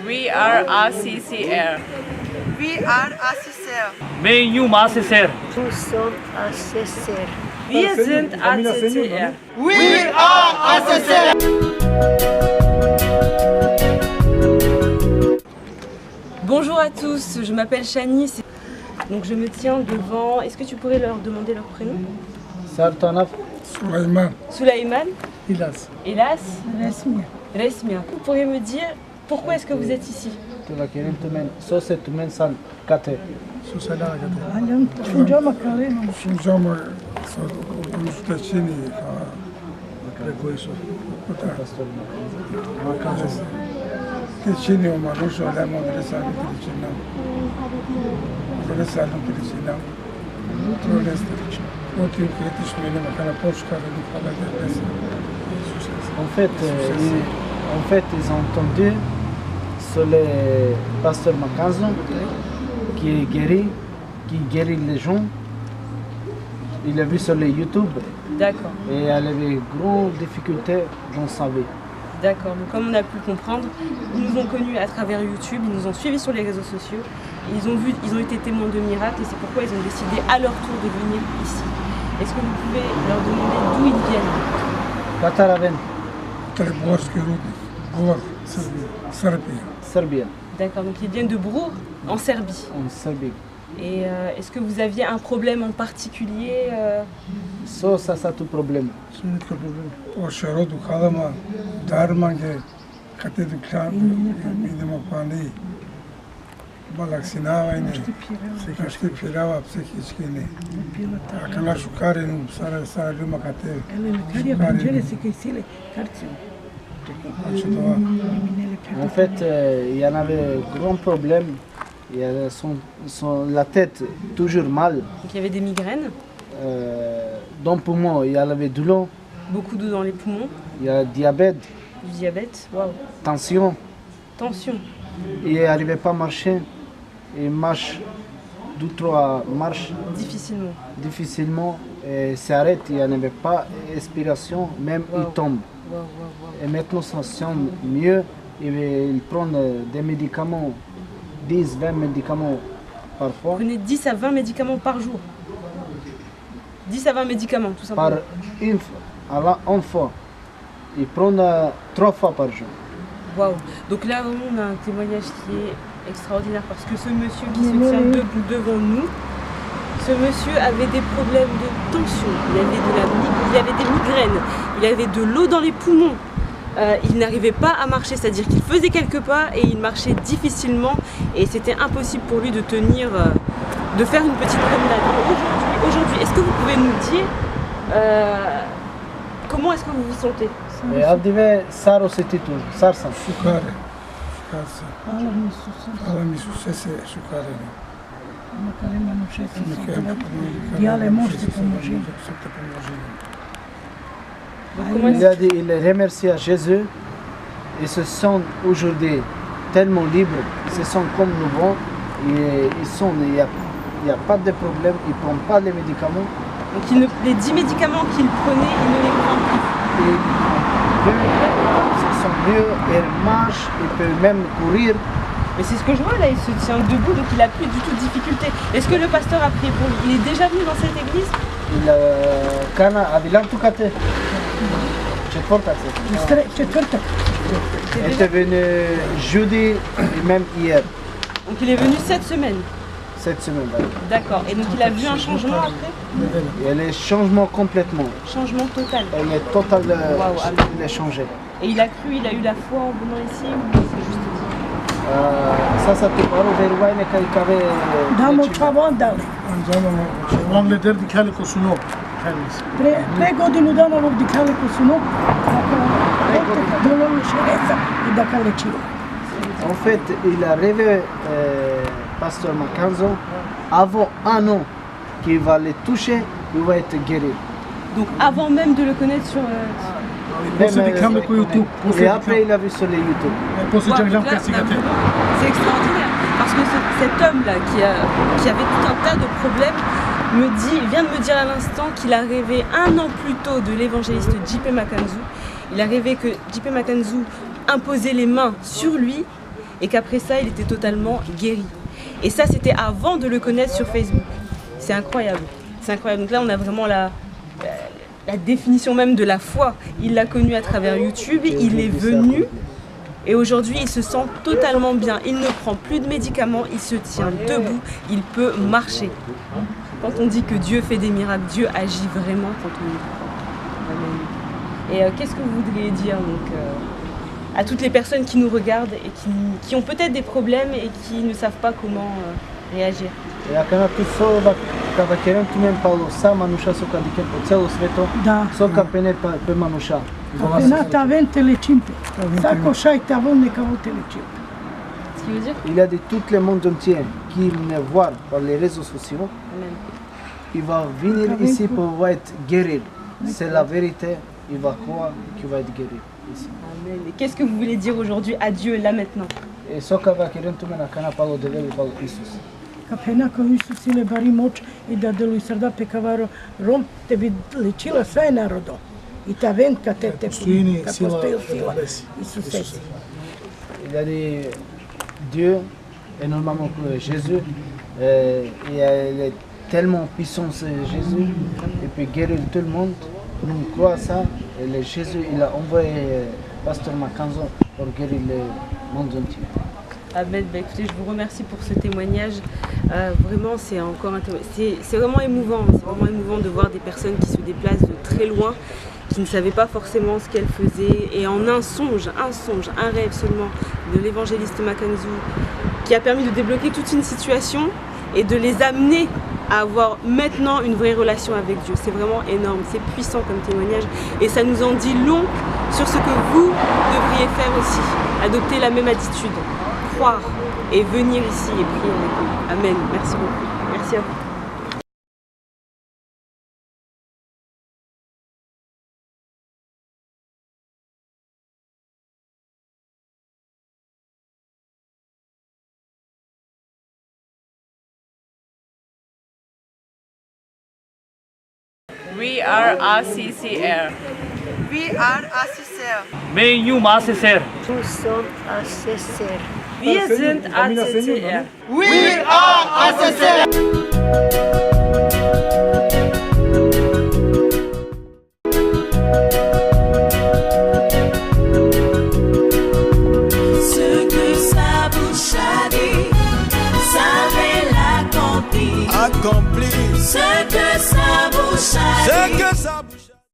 We are ACCR. We are ACCR. Menhum ACCR. Nous sommes ACCR. Wir sind ACCR. We are ACCR. Bonjour à tous, je m'appelle Chani. Donc je me tiens devant. Est-ce que tu pourrais leur demander leur prénom? Sartanaf. Soulaïman. Ilas. Elas. Resmia. Vous pourriez me dire pourquoi est-ce que vous êtes ici? En fait, ils ont entendu sur le pasteur Makanzo qui guérit les gens. Il a vu sur les YouTube. D'accord. Et elle avait grande difficulté dans sa vie. D'accord, donc comme on a pu le comprendre, ils nous ont connus à travers YouTube, ils nous ont suivis sur les réseaux sociaux, ils ont été témoins de miracles et c'est pourquoi ils ont décidé à leur tour de venir ici. Est-ce que vous pouvez leur demander d'où ils viennent? Kataraven. Serbie. D'accord, donc ils viennent de Brur, en Serbie. En Serbie. Et est-ce que vous aviez un problème en particulier Ça, c'est tout problème. En fait, il y en avait un grand problème. Il y avait la tête toujours mal. Donc il y avait des migraines. Dans le poumon, il y avait de l'eau. Beaucoup d'eau dans les poumons. Il y a diabète. Du diabète, waouh. Tension. Tension. Il n'arrivait pas à marcher. Il marche 2-3 marches. Difficilement. Et s'arrête, il n'y en avait pas expiration, même il tombe. Et maintenant ça sonne mieux. Il prend des médicaments, 10-20 médicaments parfois. Vous prenez 10 à 20 médicaments par jour? 10 à 20 médicaments, tout simplement. Par une fois. Il prend 3 fois par jour. Waouh! Donc là, vraiment, on a un témoignage qui est extraordinaire parce que ce monsieur qui se tient debout devant nous, ce monsieur avait des problèmes de tension, il avait des migraines, il avait de l'eau dans les poumons. Il n'arrivait pas à marcher, c'est-à-dire qu'il faisait quelques pas et il marchait difficilement et c'était impossible pour lui de tenir, de faire une petite promenade. Aujourd'hui, est-ce que vous pouvez nous dire comment est-ce que vous vous sentez? Avdive Saro Setitu, Sarsa. Il remercie à Jésus. Ils se sentent aujourd'hui tellement libres, ils se sentent comme nouveaux. Il n'y a pas de problème, ils ne prennent pas les médicaments. Donc les 10 médicaments qu'il prenait, il ne les prend plus. Ils sont mieux, ils marchent, ils peuvent même courir. Mais c'est ce que je vois là, il se tient debout, donc il n'a plus du tout de difficulté. Est-ce que le pasteur a prié pour lui? Il est déjà venu dans cette église? Il était venu jeudi et même hier. Donc il est venu cette semaine? Cette semaine. D'accord, et donc il a vu un changement après? Il y a un changement complètement. Changement total? Il est total, il a changé. Et il a cru, il a eu la foi en venant ici ou c'est juste dit? Ça te parle de Rouaine qui avait... Dans mon travail, dans Tre godinu dana ovog dikali kusuno, dololo šeresa I da kalečio. En fait, il a rêvé, pasteur Makanzo, avant un an qu'il va le toucher, il va être guéri. Donc avant même de le connaître sur... Et après, il a vu sur les YouTube. C'est extraordinaire, parce que cet homme-là, qui avait tout un tas de problèmes, vient de me dire à l'instant qu'il a rêvé un an plus tôt de l'évangéliste J.P. Makanzu. Il a rêvé que J.P. Makanzu imposait les mains sur lui et qu'après ça, il était totalement guéri. Et ça, c'était avant de le connaître sur Facebook. C'est incroyable. C'est incroyable. Donc là, on a vraiment la définition même de la foi. Il l'a connu à travers YouTube, il est venu et aujourd'hui, il se sent totalement bien. Il ne prend plus de médicaments, il se tient debout, il peut marcher. Quand on dit que Dieu fait des miracles, Dieu agit vraiment quand on y croit. Amen. Et qu'est-ce que vous voudriez dire donc, à toutes les personnes qui nous regardent et qui ont peut-être des problèmes et qui ne savent pas comment réagir? Ако tu kada kerem tu men palo sa manuša so kad ikem po celo sveto, so kapene pe manuša. Kapena t'avem te lečimpe. Sako šaj t'avem nekavo te lečimpe. Ce qui veut dire Il y a de tout le monde entier qui me voit par les réseaux sociaux. Amen. Il va venir ici pour être guéri. C'est la vérité. Il va croire qu'il va être guéri ici. Amen. Et qu'est-ce que vous voulez dire aujourd'hui à Dieu là maintenant? Et so kada kerem tu men akana palo develi palo Isus. Kapena kao Isus ile bari moć i da delui srda pekavaro rom te bi lečila sve narodo. I t'avem ka te postoji sila Isuse. Il a dit Dieu et normalement que Jésus il est tellement puissant Jésus et peut guérir tout le monde. Nous croyons ça et le Jésus il a envoyé Pasteur Makanzo pour guérir le monde entier. Amen. Bah, écoutez, je vous remercie pour ce témoignage. Vraiment, c'est encore c'est vraiment émouvant. C'est vraiment émouvant de voir des personnes qui se déplacent de très loin, qui ne savaient pas forcément ce qu'elles faisaient, et en un songe, un rêve seulement de l'évangéliste Makanzo, qui a permis de débloquer toute une situation et de les amener à avoir maintenant une vraie relation avec Dieu. C'est vraiment énorme, c'est puissant comme témoignage et ça nous en dit long sur ce que vous devriez faire aussi. Adopter la même attitude, croire et venir ici et prier avec nous. Amen. Merci beaucoup. Merci à vous. We are ACCR. We are ACCR. Menyu ACCR. Nous sommes ACCR. Wir sind ACCR. We are ACCR.